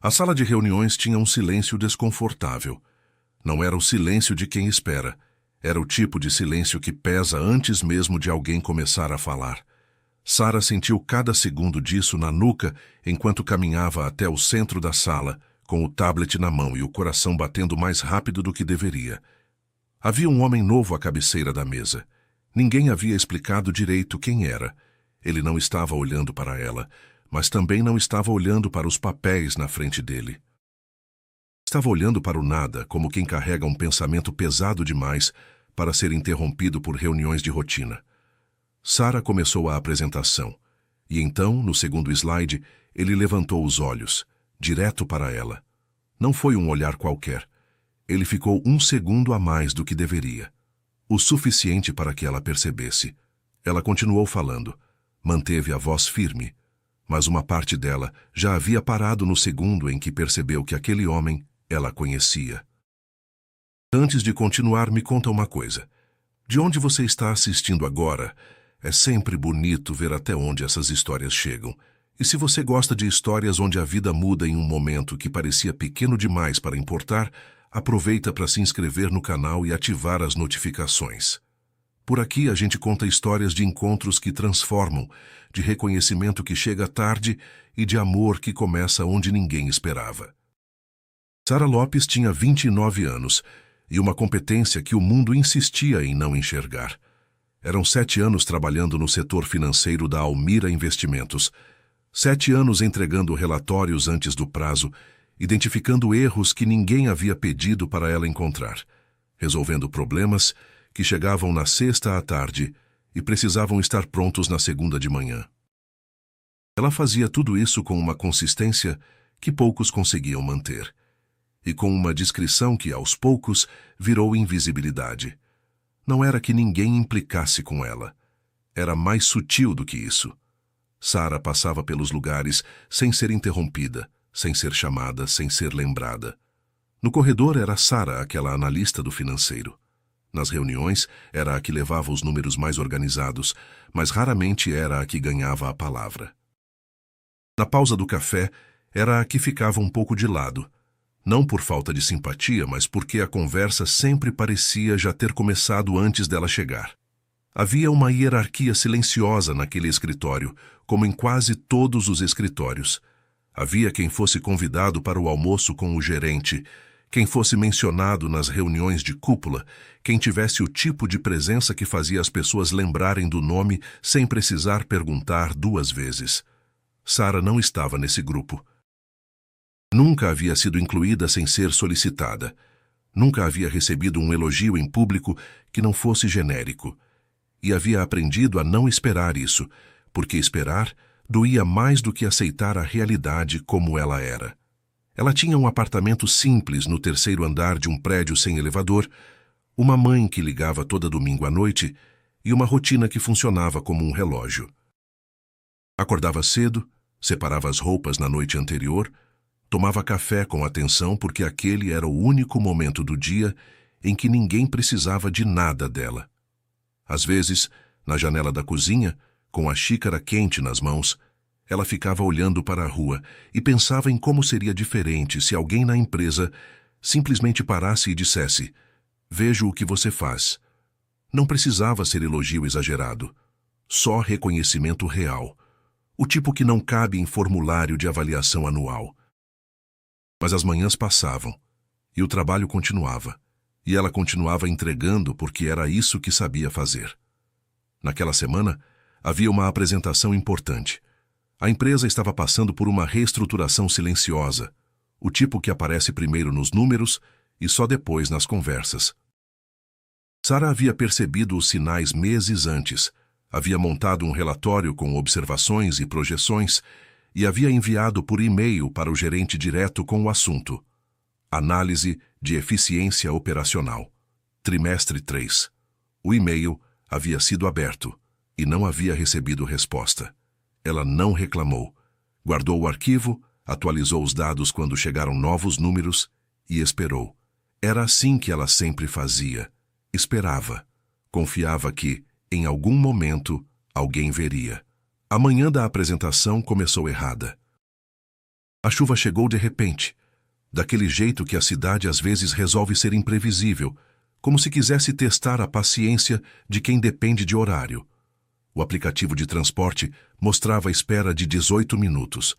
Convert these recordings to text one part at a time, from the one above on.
A sala de reuniões tinha um silêncio desconfortável. Não era o silêncio de quem espera. Era o tipo de silêncio que pesa antes mesmo de alguém começar a falar. Sara sentiu cada segundo disso na nuca enquanto caminhava até o centro da sala, com o tablet na mão e o coração batendo mais rápido do que deveria. Havia um homem novo à cabeceira da mesa. Ninguém havia explicado direito quem era. Ele não estava olhando para ela, mas também não estava olhando para os papéis na frente dele. Estava olhando para o nada, como quem carrega um pensamento pesado demais para ser interrompido por reuniões de rotina. Sara começou a apresentação, e então, no segundo slide, ele levantou os olhos, direto para ela. Não foi um olhar qualquer. Ele ficou um segundo a mais do que deveria. O suficiente para que ela percebesse. Ela continuou falando, manteve a voz firme, mas uma parte dela já havia parado no segundo em que percebeu que aquele homem ela conhecia. Antes de continuar, me conta uma coisa. De onde você está assistindo agora? É sempre bonito ver até onde essas histórias chegam. E se você gosta de histórias onde a vida muda em um momento que parecia pequeno demais para importar, aproveita para se inscrever no canal e ativar as notificações. Por aqui a gente conta histórias de encontros que transformam, de reconhecimento que chega tarde e de amor que começa onde ninguém esperava. Sara Lopes tinha 29 anos e uma competência que o mundo insistia em não enxergar. Eram 7 anos trabalhando no setor financeiro da Almira Investimentos, 7 anos entregando relatórios antes do prazo, identificando erros que ninguém havia pedido para ela encontrar, resolvendo problemas que chegavam na sexta à tarde e precisavam estar prontos na segunda de manhã. Ela fazia tudo isso com uma consistência que poucos conseguiam manter, e com uma discrição que, aos poucos, virou invisibilidade. Não era que ninguém implicasse com ela. Era mais sutil do que isso. Sara passava pelos lugares sem ser interrompida, sem ser chamada, sem ser lembrada. No corredor era Sara, aquela analista do financeiro. Nas reuniões, era a que levava os números mais organizados, mas raramente era a que ganhava a palavra. Na pausa do café, era a que ficava um pouco de lado. Não por falta de simpatia, mas porque a conversa sempre parecia já ter começado antes dela chegar. Havia uma hierarquia silenciosa naquele escritório, como em quase todos os escritórios. Havia quem fosse convidado para o almoço com o gerente, quem fosse mencionado nas reuniões de cúpula, quem tivesse o tipo de presença que fazia as pessoas lembrarem do nome sem precisar perguntar 2 vezes. Sara não estava nesse grupo. Nunca havia sido incluída sem ser solicitada. Nunca havia recebido um elogio em público que não fosse genérico. E havia aprendido a não esperar isso, porque esperar doía mais do que aceitar a realidade como ela era. Ela tinha um apartamento simples no 3º andar de um prédio sem elevador, uma mãe que ligava toda domingo à noite e uma rotina que funcionava como um relógio. Acordava cedo, separava as roupas na noite anterior, tomava café com atenção porque aquele era o único momento do dia em que ninguém precisava de nada dela. Às vezes, na janela da cozinha, com a xícara quente nas mãos, ela ficava olhando para a rua e pensava em como seria diferente se alguém na empresa simplesmente parasse e dissesse: "Vejo o que você faz." Não precisava ser elogio exagerado, só reconhecimento real, o tipo que não cabe em formulário de avaliação anual. Mas as manhãs passavam, e o trabalho continuava, e ela continuava entregando porque era isso que sabia fazer. Naquela semana, havia uma apresentação importante. A empresa estava passando por uma reestruturação silenciosa, o tipo que aparece primeiro nos números e só depois nas conversas. Sara havia percebido os sinais meses antes, havia montado um relatório com observações e projeções e havia enviado por e-mail para o gerente direto com o assunto: Análise de Eficiência Operacional, trimestre 3. O e-mail havia sido aberto e não havia recebido resposta. Ela não reclamou. Guardou o arquivo, atualizou os dados quando chegaram novos números e esperou. Era assim que ela sempre fazia. Esperava. Confiava que, em algum momento, alguém veria. A manhã da apresentação começou errada. A chuva chegou de repente, daquele jeito que a cidade às vezes resolve ser imprevisível, como se quisesse testar a paciência de quem depende de horário. O aplicativo de transporte mostrava a espera de 18 minutos.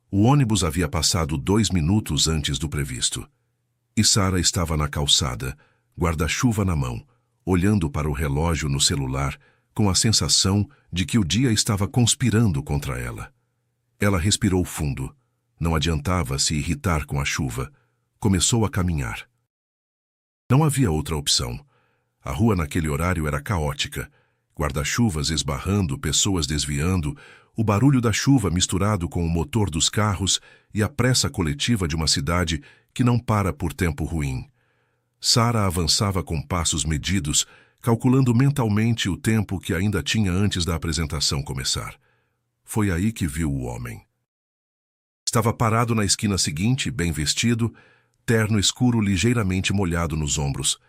O ônibus havia passado 2 minutos antes do previsto. E Sara estava na calçada, guarda-chuva na mão, olhando para o relógio no celular, com a sensação de que o dia estava conspirando contra ela. Ela respirou fundo. Não adiantava se irritar com a chuva. Começou a caminhar. Não havia outra opção. A rua naquele horário era caótica. Guarda-chuvas esbarrando, pessoas desviando, o barulho da chuva misturado com o motor dos carros e a pressa coletiva de uma cidade que não para por tempo ruim. Sara avançava com passos medidos, calculando mentalmente o tempo que ainda tinha antes da apresentação começar. Foi aí que viu o homem. Estava parado na esquina seguinte, bem vestido, terno escuro ligeiramente molhado nos ombros,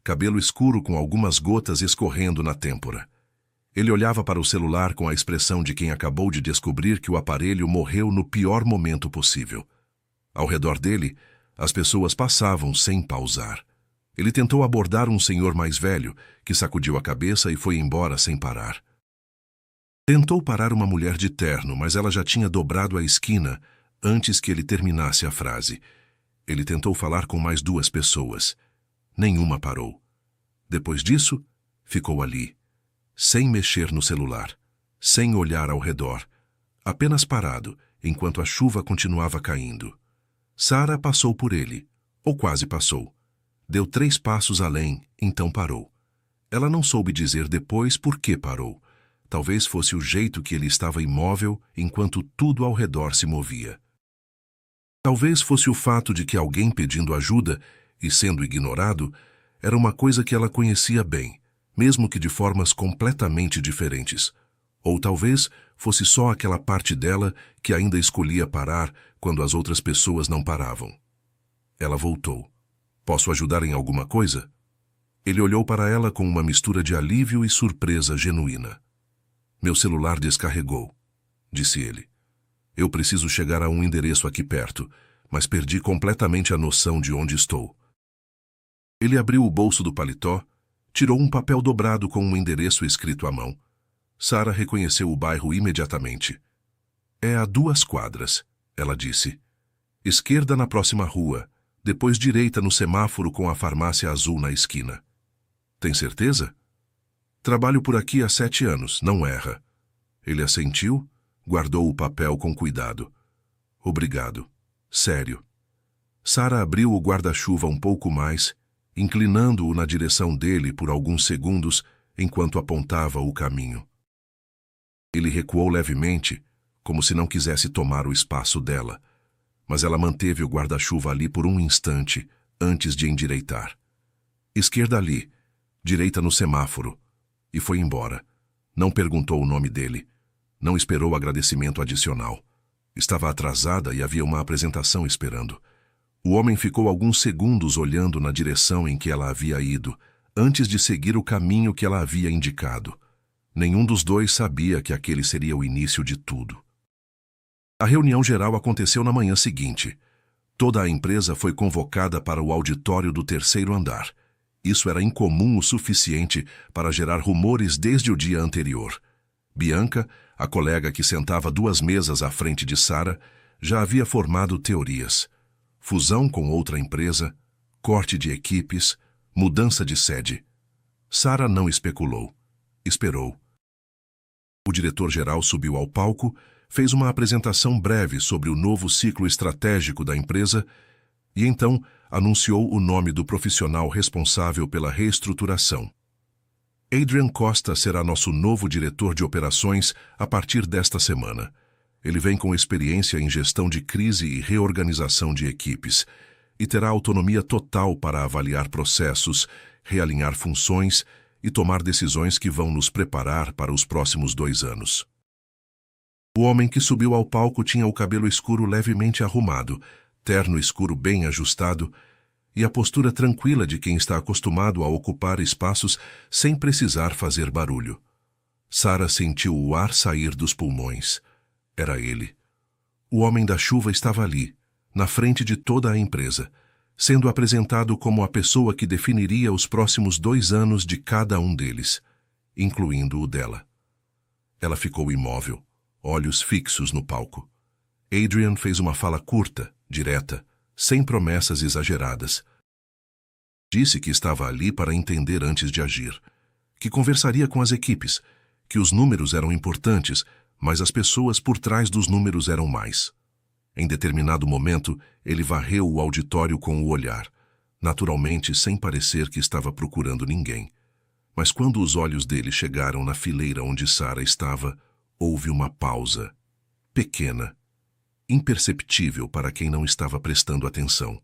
cabelo escuro com algumas gotas escorrendo na têmpora. Ele olhava para o celular com a expressão de quem acabou de descobrir que o aparelho morreu no pior momento possível. Ao redor dele, as pessoas passavam sem pausar. Ele tentou abordar um senhor mais velho, que sacudiu a cabeça e foi embora sem parar. Tentou parar uma mulher de terno, mas ela já tinha dobrado a esquina antes que ele terminasse a frase. Ele tentou falar com mais 2 pessoas. Nenhuma parou. Depois disso, ficou ali, sem mexer no celular, sem olhar ao redor, apenas parado, enquanto a chuva continuava caindo. Sara passou por ele, ou quase passou. Deu 3 passos além, então parou. Ela não soube dizer depois por que parou. Talvez fosse o jeito que ele estava imóvel enquanto tudo ao redor se movia. Talvez fosse o fato de que alguém pedindo ajuda e sendo ignorado era uma coisa que ela conhecia bem, mesmo que de formas completamente diferentes. Ou talvez fosse só aquela parte dela que ainda escolhia parar quando as outras pessoas não paravam. Ela voltou. Posso ajudar em alguma coisa? Ele olhou para ela com uma mistura de alívio e surpresa genuína. Meu celular descarregou, disse ele. Eu preciso chegar a um endereço aqui perto, mas perdi completamente a noção de onde estou. Ele abriu o bolso do paletó, tirou um papel dobrado com um endereço escrito à mão. Sara reconheceu o bairro imediatamente. É a 2 quadras, ela disse. Esquerda na próxima rua, depois direita no semáforo com a farmácia azul na esquina. Tem certeza? Trabalho por aqui há 7 anos, não erra. Ele assentiu, guardou o papel com cuidado. Obrigado. Sério. Sara abriu o guarda-chuva um pouco mais, inclinando-o na direção dele por alguns segundos enquanto apontava o caminho. Ele recuou levemente, como se não quisesse tomar o espaço dela, mas ela manteve o guarda-chuva ali por um instante antes de endireitar. Esquerda ali, direita no semáforo, e foi embora. Não perguntou o nome dele. Não esperou agradecimento adicional. Estava atrasada e havia uma apresentação esperando. O homem ficou alguns segundos olhando na direção em que ela havia ido, antes de seguir o caminho que ela havia indicado. Nenhum dos dois sabia que aquele seria o início de tudo. A reunião geral aconteceu na manhã seguinte. Toda a empresa foi convocada para o auditório do 3º andar. Isso era incomum o suficiente para gerar rumores desde o dia anterior. Bianca, a colega que sentava 2 mesas à frente de Sara, já havia formado teorias. Fusão com outra empresa, corte de equipes, mudança de sede. Sara não especulou. Esperou. O diretor-geral subiu ao palco, fez uma apresentação breve sobre o novo ciclo estratégico da empresa e então anunciou o nome do profissional responsável pela reestruturação. Adrian Costa será nosso novo diretor de operações a partir desta semana. Ele vem com experiência em gestão de crise e reorganização de equipes e terá autonomia total para avaliar processos, realinhar funções e tomar decisões que vão nos preparar para os próximos 2 anos. O homem que subiu ao palco tinha o cabelo escuro levemente arrumado, terno escuro bem ajustado e a postura tranquila de quem está acostumado a ocupar espaços sem precisar fazer barulho. Sara sentiu o ar sair dos pulmões. Era ele. O homem da chuva estava ali, na frente de toda a empresa, sendo apresentado como a pessoa que definiria os próximos 2 anos de cada um deles, incluindo o dela. Ela ficou imóvel, olhos fixos no palco. Adrian fez uma fala curta, direta, sem promessas exageradas. Disse que estava ali para entender antes de agir, que conversaria com as equipes, que os números eram importantes, mas as pessoas por trás dos números eram mais. Em determinado momento, ele varreu o auditório com o olhar, naturalmente sem parecer que estava procurando ninguém. Mas quando os olhos dele chegaram na fileira onde Sarah estava, houve uma pausa, pequena, imperceptível para quem não estava prestando atenção.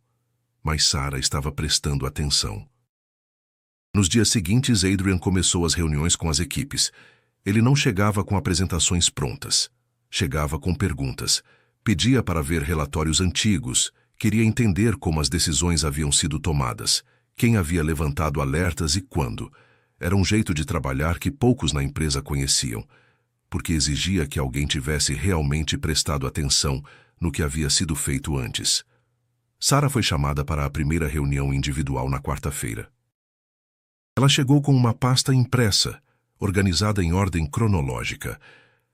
Mas Sarah estava prestando atenção. Nos dias seguintes, Adrian começou as reuniões com as equipes. Ele não chegava com apresentações prontas. Chegava com perguntas. Pedia para ver relatórios antigos. Queria entender como as decisões haviam sido tomadas, quem havia levantado alertas e quando. Era um jeito de trabalhar que poucos na empresa conheciam, porque exigia que alguém tivesse realmente prestado atenção no que havia sido feito antes. Sarah foi chamada para a primeira reunião individual na quarta-feira. Ela chegou com uma pasta impressa, organizada em ordem cronológica.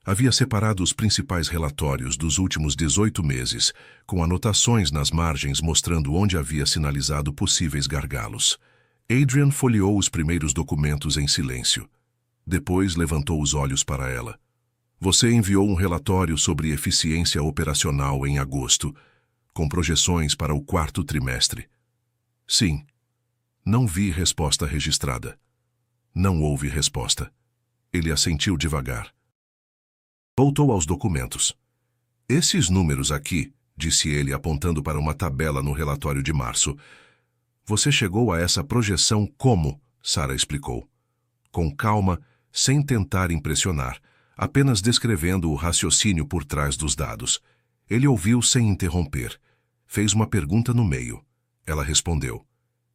Havia separado os principais relatórios dos últimos 18 meses, com anotações nas margens mostrando onde havia sinalizado possíveis gargalos. Adrian folheou os primeiros documentos em silêncio. Depois levantou os olhos para ela. Você enviou um relatório sobre eficiência operacional em agosto, com projeções para o 4º trimestre. Sim. Não vi resposta registrada. Não houve resposta. Ele assentiu devagar. Voltou aos documentos. Esses números aqui, disse ele apontando para uma tabela no relatório de março. Você chegou a essa projeção como? Sarah explicou. Com calma, sem tentar impressionar, apenas descrevendo o raciocínio por trás dos dados. Ele ouviu sem interromper. Fez uma pergunta no meio. Ela respondeu.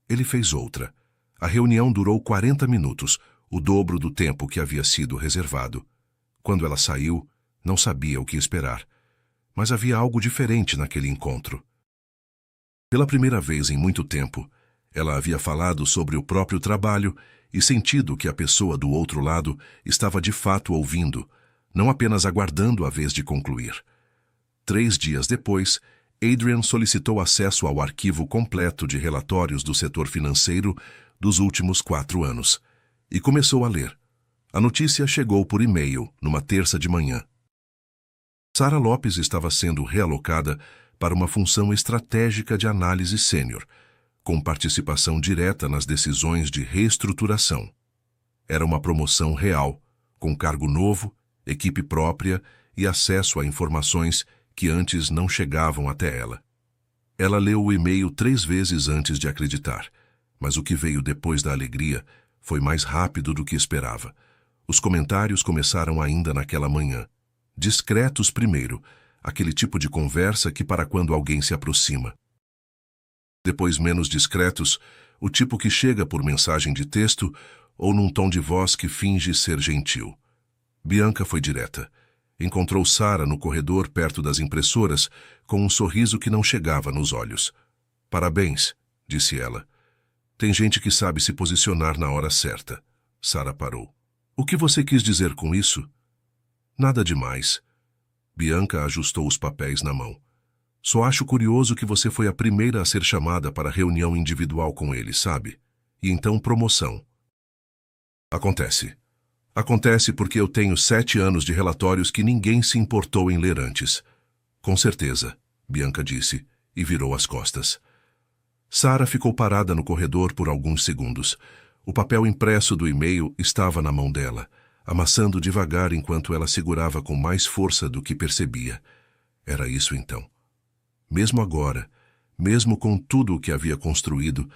Ele fez outra. A reunião durou 40 minutos, o dobro do tempo que havia sido reservado. Quando ela saiu, não sabia o que esperar. Mas havia algo diferente naquele encontro. Pela primeira vez em muito tempo, ela havia falado sobre o próprio trabalho e sentido que a pessoa do outro lado estava de fato ouvindo, não apenas aguardando a vez de concluir. 3 dias depois, Adrian solicitou acesso ao arquivo completo de relatórios do setor financeiro dos últimos 4 anos e começou a ler. A notícia chegou por e-mail numa terça de manhã. Sarah Lopes estava sendo realocada para uma função estratégica de análise sênior, com participação direta nas decisões de reestruturação. Era uma promoção real, com cargo novo, equipe própria e acesso a informações que antes não chegavam até ela. Ela leu o e-mail 3 vezes antes de acreditar, mas o que veio depois da alegria foi mais rápido do que esperava. Os comentários começaram ainda naquela manhã. Discretos primeiro, aquele tipo de conversa que para quando alguém se aproxima. Depois menos discretos, o tipo que chega por mensagem de texto ou num tom de voz que finge ser gentil. Bianca foi direta. Encontrou Sarah no corredor perto das impressoras, com um sorriso que não chegava nos olhos. Parabéns, disse ela. Tem gente que sabe se posicionar na hora certa. Sarah parou. O que você quis dizer com isso? Nada demais. Bianca ajustou os papéis na mão. Só acho curioso que você foi a primeira a ser chamada para reunião individual com ele, sabe? E então promoção. Acontece. Acontece porque eu tenho 7 anos de relatórios que ninguém se importou em ler antes. Com certeza, Bianca disse, e virou as costas. Sarah ficou parada no corredor por alguns segundos. O papel impresso do e-mail estava na mão dela, amassando devagar enquanto ela segurava com mais força do que percebia. Era isso então. Mesmo agora, mesmo com tudo o que havia construído,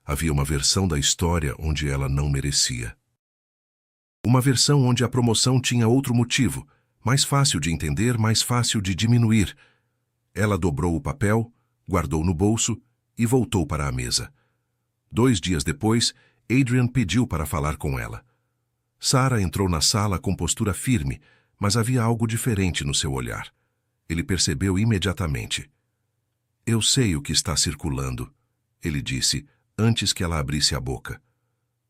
havia uma versão da história onde ela não merecia. Uma versão onde a promoção tinha outro motivo, mais fácil de entender, mais fácil de diminuir. Ela dobrou o papel, guardou no bolso e voltou para a mesa. 2 dias depois, Adrian pediu para falar com ela. Sarah entrou na sala com postura firme, mas havia algo diferente no seu olhar. Ele percebeu imediatamente. Eu sei o que está circulando, ele disse, antes que ela abrisse a boca.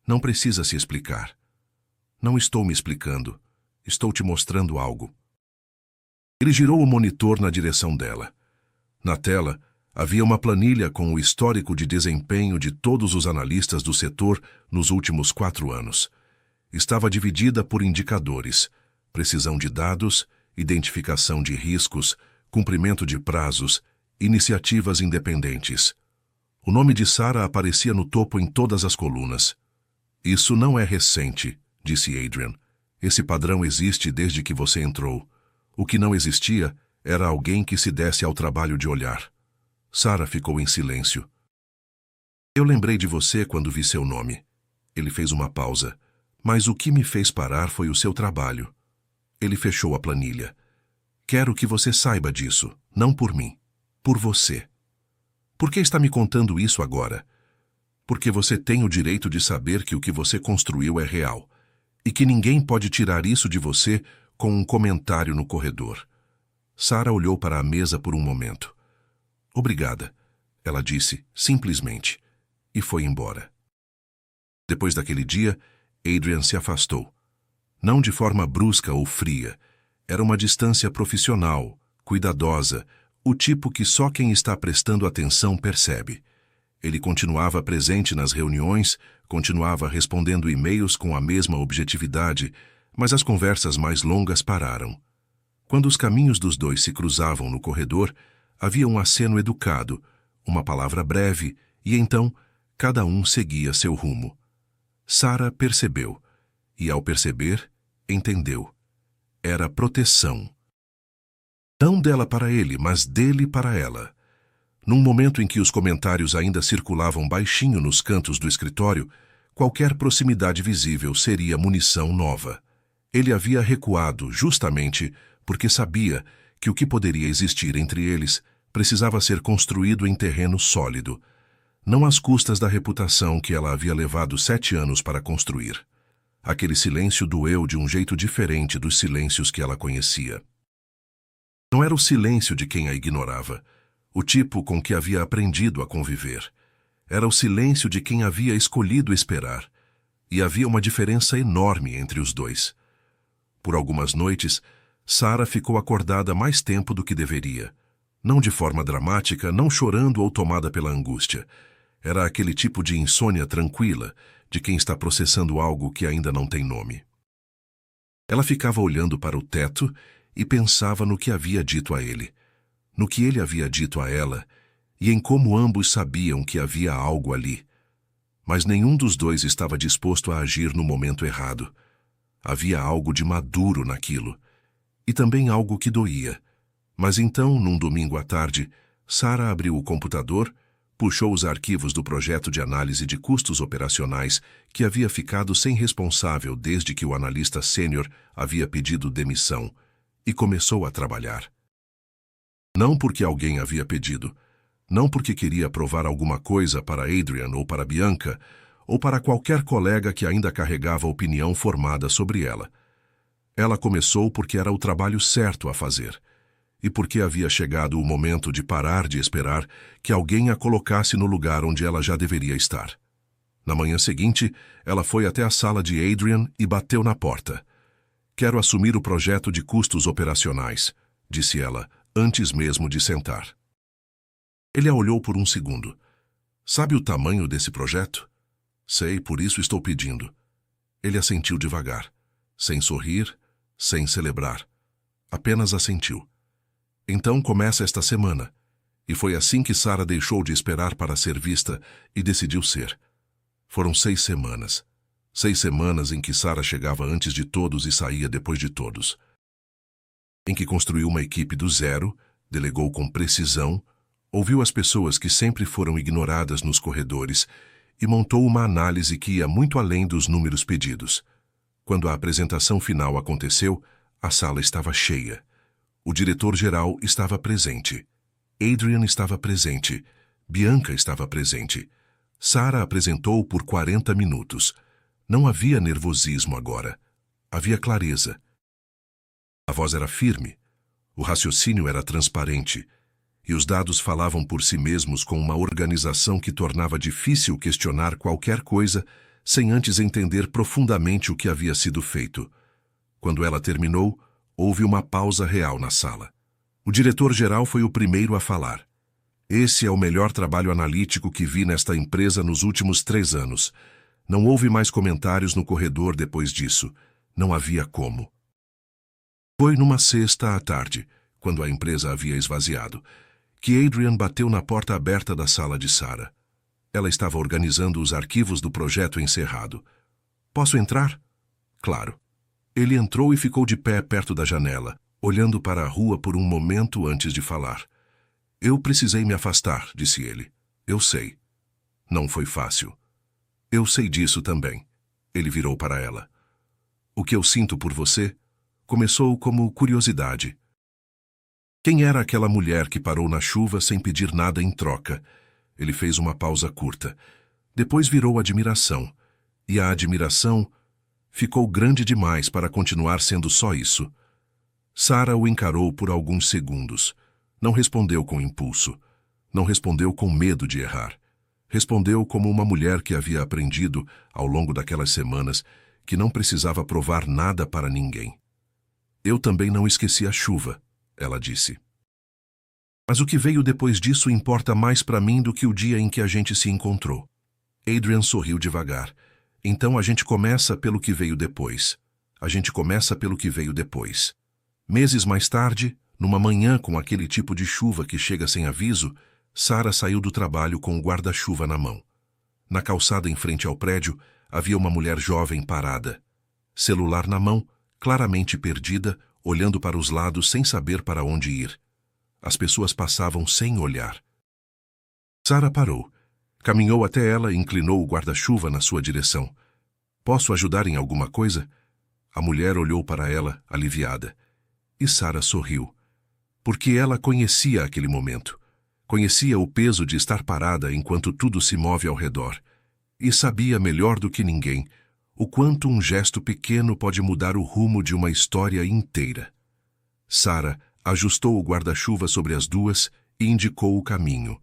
Não precisa se explicar. Não estou me explicando. Estou te mostrando algo. Ele girou o monitor na direção dela. Na tela, havia uma planilha com o histórico de desempenho de todos os analistas do setor nos últimos 4 anos. Estava dividida por indicadores: precisão de dados, identificação de riscos, cumprimento de prazos, iniciativas independentes. O nome de Sarah aparecia no topo em todas as colunas. Isso não é recente, disse Adrian. Esse padrão existe desde que você entrou. O que não existia era alguém que se desse ao trabalho de olhar. Sarah ficou em silêncio. Eu lembrei de você quando vi seu nome. Ele fez uma pausa. Mas o que me fez parar foi o seu trabalho. Ele fechou a planilha. Quero que você saiba disso, não por mim, por você. Por que está me contando isso agora? Porque você tem o direito de saber que o que você construiu é real, e que ninguém pode tirar isso de você com um comentário no corredor. Sarah olhou para a mesa por um momento. Obrigada, ela disse, simplesmente, e foi embora. Depois daquele dia, Adrian se afastou. Não de forma brusca ou fria. Era uma distância profissional, cuidadosa, o tipo que só quem está prestando atenção percebe. Ele continuava presente nas reuniões, continuava respondendo e-mails com a mesma objetividade, mas as conversas mais longas pararam. Quando os caminhos dos dois se cruzavam no corredor, havia um aceno educado, uma palavra breve, e então cada um seguia seu rumo. Sarah percebeu, e ao perceber, entendeu. Era proteção. Não dela para ele, mas dele para ela. Num momento em que os comentários ainda circulavam baixinho nos cantos do escritório, qualquer proximidade visível seria munição nova. Ele havia recuado justamente porque sabia que o que poderia existir entre eles precisava ser construído em terreno sólido, não às custas da reputação que ela havia levado 7 anos para construir. Aquele silêncio doeu de um jeito diferente dos silêncios que ela conhecia. Não era o silêncio de quem a ignorava, o tipo com que havia aprendido a conviver. Era o silêncio de quem havia escolhido esperar, e havia uma diferença enorme entre os dois. Por algumas noites, Sarah ficou acordada mais tempo do que deveria. Não de forma dramática, não chorando ou tomada pela angústia. Era aquele tipo de insônia tranquila, de quem está processando algo que ainda não tem nome. Ela ficava olhando para o teto e pensava no que havia dito a ele, no que ele havia dito a ela, e em como ambos sabiam que havia algo ali. Mas nenhum dos dois estava disposto a agir no momento errado. Havia algo de maduro naquilo, e também algo que doía. Mas então, num domingo à tarde, Sarah abriu o computador, puxou os arquivos do projeto de análise de custos operacionais que havia ficado sem responsável desde que o analista sênior havia pedido demissão, e começou a trabalhar. Não porque alguém havia pedido, não porque queria provar alguma coisa para Adrian ou para Bianca, ou para qualquer colega que ainda carregava opinião formada sobre ela. Ela começou porque era o trabalho certo a fazer, e porque havia chegado o momento de parar de esperar que alguém a colocasse no lugar onde ela já deveria estar. Na manhã seguinte, ela foi até a sala de Adrian e bateu na porta. Quero assumir o projeto de custos operacionais, disse ela, antes mesmo de sentar. Ele a olhou por um segundo. Sabe o tamanho desse projeto? Sei, por isso estou pedindo. Ele assentiu devagar, sem sorrir, sem celebrar. Apenas assentiu. Então começa esta semana. E foi assim que Sarah deixou de esperar para ser vista e decidiu ser. Foram 6 semanas. 6 semanas em que Sarah chegava antes de todos e saía depois de todos. Em que construiu uma equipe do zero, delegou com precisão, ouviu as pessoas que sempre foram ignoradas nos corredores e montou uma análise que ia muito além dos números pedidos. Quando a apresentação final aconteceu, a sala estava cheia. O diretor-geral estava presente. Adrian estava presente. Bianca estava presente. Sarah apresentou por 40 minutos. Não havia nervosismo agora. Havia clareza. A voz era firme. O raciocínio era transparente, e os dados falavam por si mesmos com uma organização que tornava difícil questionar qualquer coisa sem antes entender profundamente o que havia sido feito. Quando ela terminou, houve uma pausa real na sala. O diretor-geral foi o primeiro a falar. Esse é o melhor trabalho analítico que vi nesta empresa nos últimos 3 anos. Não houve mais comentários no corredor depois disso. Não havia como. Foi numa sexta à tarde, quando a empresa havia esvaziado, que Adrian bateu na porta aberta da sala de Sarah. Ela estava organizando os arquivos do projeto encerrado. Posso entrar? Claro. Ele entrou e ficou de pé perto da janela, olhando para a rua por um momento antes de falar. Eu precisei me afastar, disse ele. Eu sei. Não foi fácil. Eu sei disso também. Ele virou para ela. O que eu sinto por você começou como curiosidade. Quem era aquela mulher que parou na chuva sem pedir nada em troca? Ele fez uma pausa curta. Depois virou admiração. E a admiração ficou grande demais para continuar sendo só isso. Sarah o encarou por alguns segundos. Não respondeu com impulso. Não respondeu com medo de errar. Respondeu como uma mulher que havia aprendido, ao longo daquelas semanas, que não precisava provar nada para ninguém. Eu também não esqueci a chuva, ela disse. Mas o que veio depois disso importa mais para mim do que o dia em que a gente se encontrou. Adrian sorriu devagar. Então a gente começa pelo que veio depois. A gente começa pelo que veio depois. Meses mais tarde, numa manhã com aquele tipo de chuva que chega sem aviso, Sarah saiu do trabalho com o guarda-chuva na mão. Na calçada em frente ao prédio, havia uma mulher jovem parada. Celular na mão, claramente perdida, olhando para os lados sem saber para onde ir. As pessoas passavam sem olhar. Sarah parou. Caminhou até ela e inclinou o guarda-chuva na sua direção. Posso ajudar em alguma coisa? A mulher olhou para ela, aliviada. E Sarah sorriu. Porque ela conhecia aquele momento. Conhecia o peso de estar parada enquanto tudo se move ao redor. E sabia melhor do que ninguém o quanto um gesto pequeno pode mudar o rumo de uma história inteira. Sarah ajustou o guarda-chuva sobre as duas e indicou o caminho.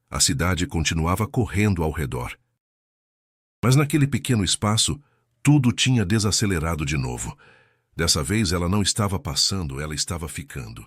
A cidade continuava correndo ao redor. Mas naquele pequeno espaço, tudo tinha desacelerado de novo. Dessa vez ela não estava passando, ela estava ficando.